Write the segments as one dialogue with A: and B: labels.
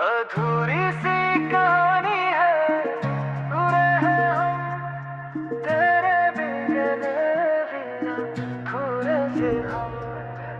A: अधूरी सी कहानी है, तू रहे हम तेरे बिगड़े बिना थोड़े से हम।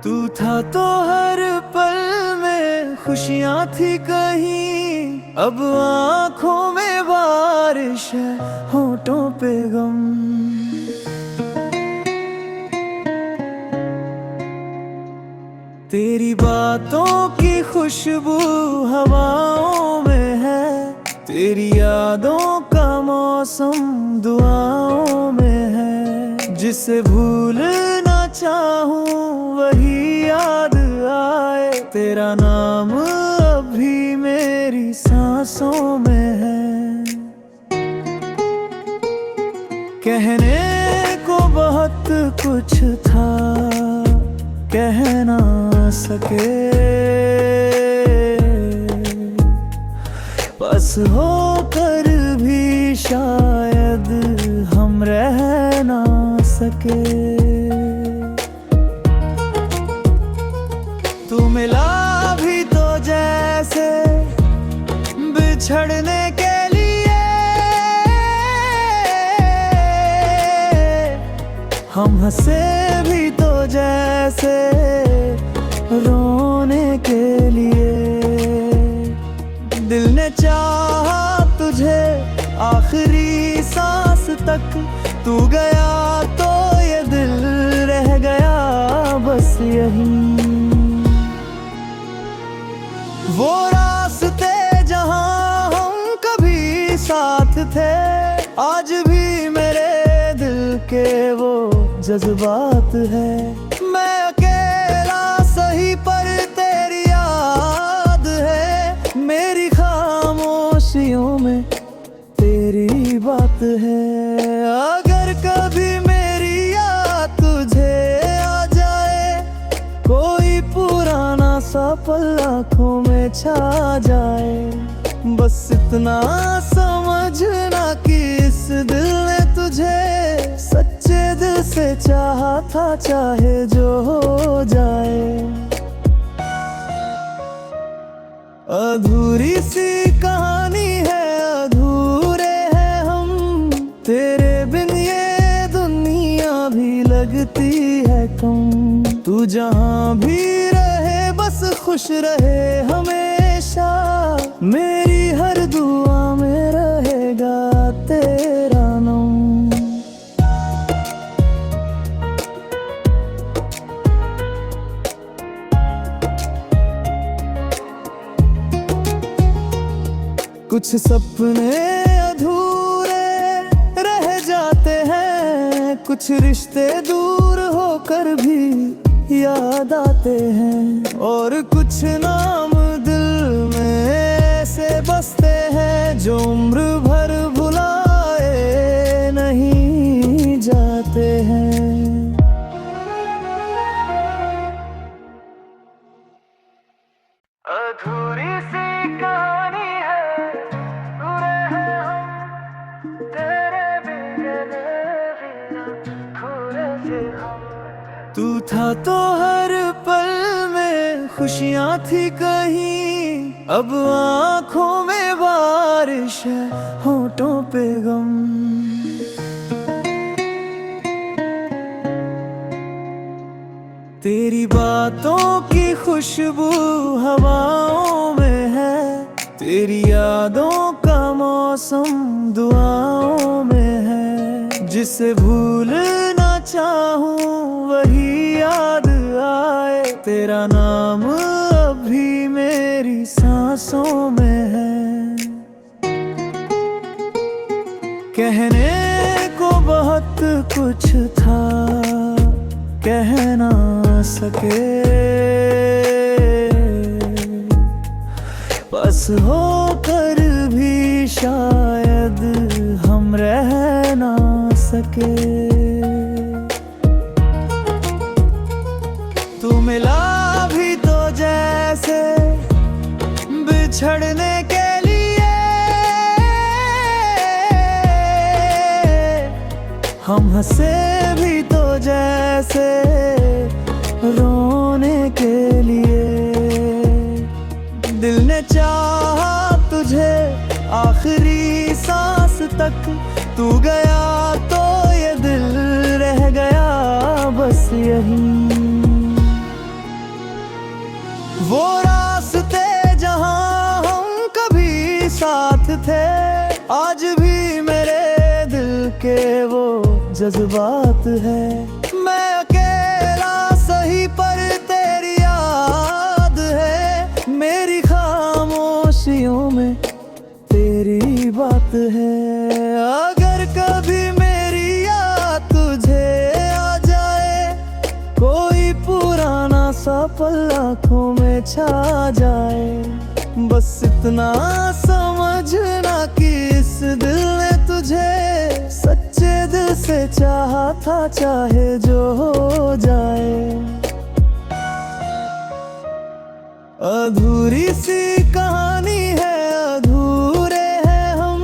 A: तू था तो हर पल में खुशियाँ थी कहीं, अब आँखों में बारिश है, होठों पे गम। तेरी बातों की खुशबू हवाओं में है, तेरी यादों का मौसम दुआओं में है। जिसे भूलना चाहूँ वही याद आए, तेरा नाम अभी मेरी सांसों में है। कहने को बहुत कुछ था, कह ना सके, बस होकर भी शायद हम रह ना सके। तू मिला भी तो जैसे बिछड़ने के लिए, हम हंसे भी तो जैसे रोने के लिए। दिल ने चाहा तुझे आखिरी सांस तक, तू गया तो ये दिल रह गया बस यहीं। वो रास्ते जहां हम कभी साथ थे, आज भी मेरे दिल के वो जज्बात है। मैं अकेला सही पर तेरी याद है, मेरी खामोशियों में तेरी बात है। अगर कभी मेरी याद तुझे आ जाए, कोई पुराना सा पल आँखों में छा जाए, बस इतना समझना कि इस दिल ने तुझे सच्चे दिल से चाहा था, चाहे जो हो जाए। अधूरी सी कहानी है, अधूरे हैं हम, तेरे बिन ये दुनिया भी लगती है कम। तू जहाँ भी रहे बस खुश रहे हमेशा, मेरी हर दुआ में रहेगा तेरा नाम। कुछ सपने अधूरे रह जाते हैं, कुछ रिश्ते दूर होकर भी याद आते हैं, और कुछ नाम दिल में ऐसे बसते हैं जो उम्र भर भुलाए नहीं जाते हैं। अधूरी सी कहानी है, तू रहे हम तेरे बिगड़े बिना थोड़े से हम। तू था तो हर पल में खुशियाँ थी कहीं, अब आँखों में बारिश है, होठों पे गम। तेरी बातों की खुशबू हवाओं में है, तेरी यादों का मौसम दुआओं में है। जिसे भूलना चाहूँ वही याद आए, तेरा नाम अभी मेरी सांसों में है। कहने को बहुत कुछ था, कह ना सके, बस होकर भी शायद हम रह ना सके। तू मिला भी तो जैसे बिछड़ने के लिए, हम हंसे भी तो जैसे रोने के लिए। दिल ने चाहा तुझे आखिरी सांस तक, तू गया तो ये दिल रह गया बस यहीं। वो रास्ते जहां हम कभी साथ थे, आज भी मेरे दिल के वो जज्बात है। मैं अकेला सही पर तेरी याद है, मेरी खामोशियों में तेरी बात है। अगर कभी मेरी याद तुझे आ जाए, कोई पुराना सा पल आँखों में छा जाए, बस इतना समझना कि इस दिल ने तुझे सच्चे दिल से चाहा था, चाहे जो हो जाए। अधूरी सी कहानी है, अधूरे हैं हम,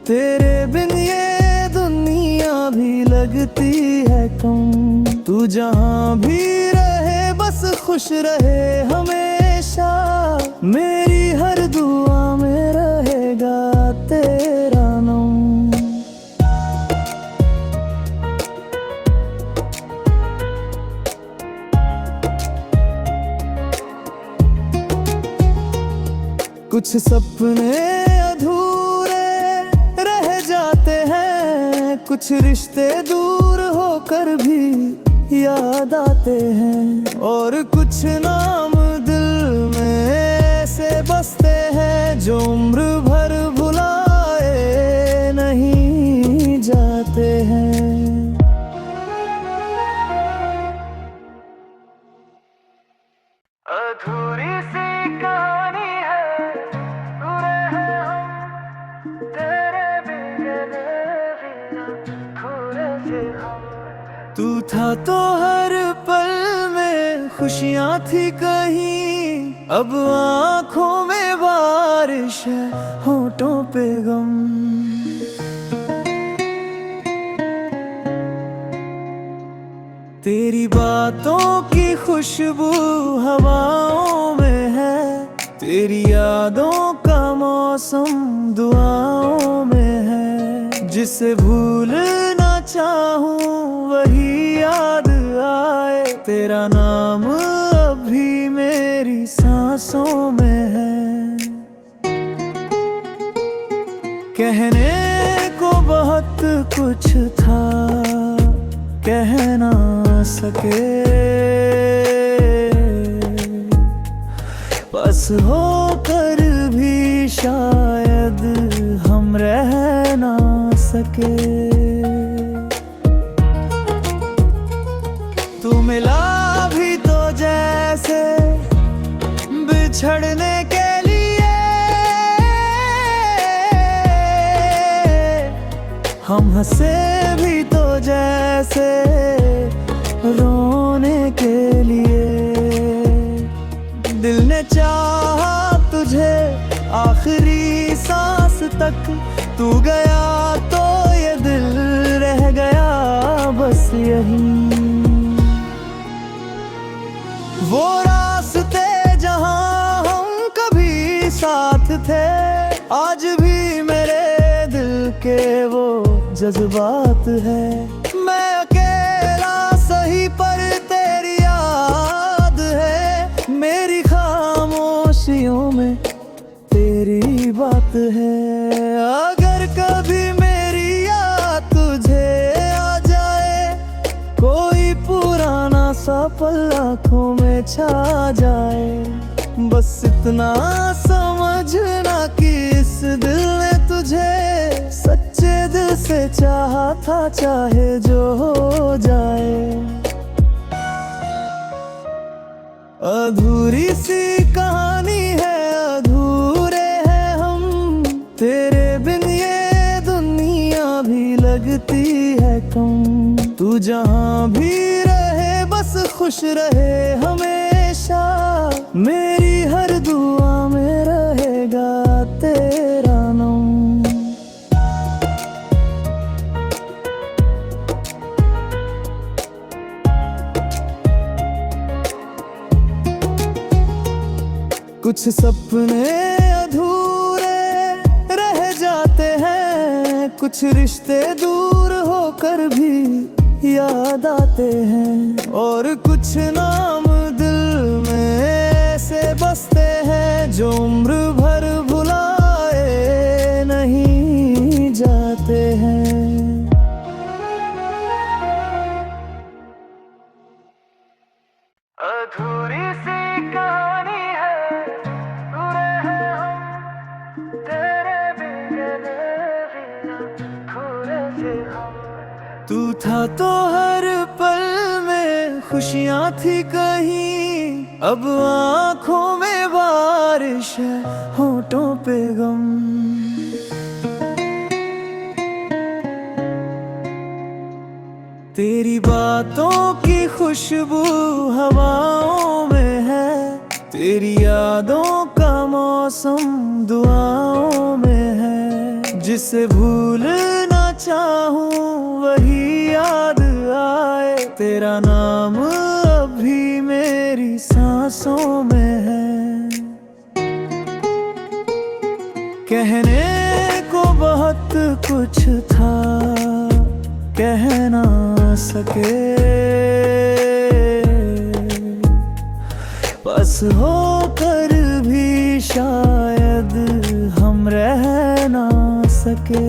A: तेरे बिन ये दुनिया भी लगती है कम। तू जहाँ भी रहे बस खुश रहे हमेशा, मेरी हर दुआ में रहेगा तेरा नाम। कुछ सपने अधूरे रह जाते हैं, कुछ रिश्ते दूर होकर भी याद आते हैं, और कुछ नाम दिल में ऐसे बसते हैं जो उम्र भर भुलाए नहीं जाते हैं। अधूरी सी कहानी है, अधूरे हैं हम, तेरे बिन अधूरे थे हम। तू था तो हर पल में खुशियाँ थी कहीं, अब आँखों में बारिश है, होठों पे गम। तेरी बातों की खुशबू हवाओं में है, तेरी यादों का मौसम दुआओं में है। जिसे भूलना चाहूं वही याद आए, तेरा नाम अभी मेरी सांसों में है। कहने को बहुत कुछ था, कह ना सके, बस होकर भी शायद हम रह ना सके। तू मिला भी तो जैसे बिछड़ने के लिए, हम हंसे भी तो जैसे रोने के लिए। दिल ने चाहा तुझे आखिरी सांस तक, तू गया तो ये दिल रह गया बस यहीं। वो रास्ते जहां हम कभी साथ थे, आज भी मेरे दिल के वो जज्बात है। मैं अकेला सही पर तेरी याद है, मेरी खामोशियों में तेरी बात है। अगर कभी मेरी याद तुझे आ जाए, कोई पुराना सा पल आँखों में छा जाए, बस इतना समझना कि इस दिल ने तुझे सच्चे दिल से चाहा था, चाहे जो हो जाए। अधूरी सी कहानी है, अधूरे हैं हम, तेरे बिन ये दुनिया भी लगती है कम। तू जहाँ भी रहे बस खुश रहे हमेशा, मेरी हर दुआ में रहेगा तेरा नाम। कुछ सपने कुछ रिश्ते दूर होकर भी याद आते हैं, और कुछ नाम दिल में ऐसे बसते हैं जो उम्र भर भुलाए नहीं जाते हैं। अधूरी सी कहानी है, पूरे हैं हम तेरे बिन थोड़े से हम। तू था तो हर पल में खुशियाँ थी कहीं, अब आँखों में बारिश है, होठों पे गम। तेरी बातों की खुशबू हवाओं में है, तेरी यादों का मौसम दुआओं में है। जिसे भूलना चाहूँ वही याद आए, तेरा नाम अभी मेरी सांसों में है। कहने को बहुत कुछ था, कह ना सके, बस होकर भी शायद हम रह ना सके।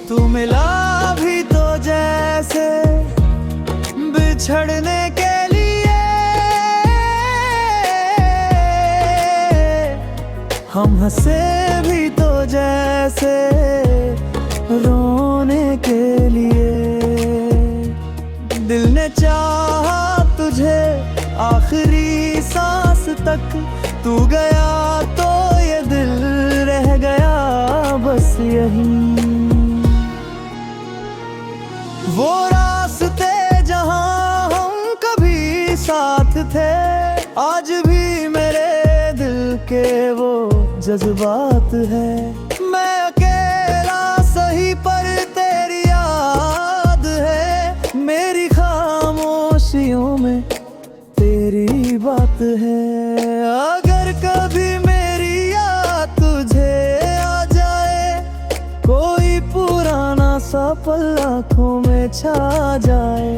A: तू मिला भी तो जैसे बिछड़ने के लिए, हम हंसे भी तो जैसे रोने के लिए। दिल ने चाहा तुझे आखिरी सांस तक, तू गया तो ये दिल रह गया बस यहीं। वो रास्ते जहां हम कभी साथ थे, आज भी मेरे दिल के वो जज्बात है। मैं अकेला सही पर तेरी याद है, मेरी खामोशियों में तेरी बात है। अगर कभी मेरी याद तुझे आ जाए, कोई पुराना सा पल आँखों में छा जाए,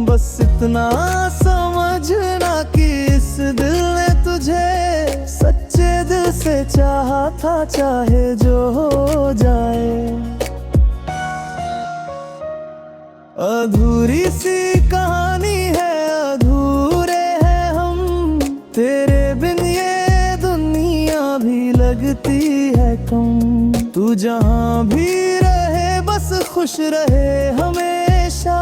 A: बस इतना समझना कि इस दिल ने तुझे सच्चे दिल से चाहा था, चाहे जो हो जाए। अधूरी सी कहानी है, अधूरे हैं हम तेरे बिन, ये दुनिया भी लगती है कम। तू जहाँ भी रहे बस खुश रहे हमेशा।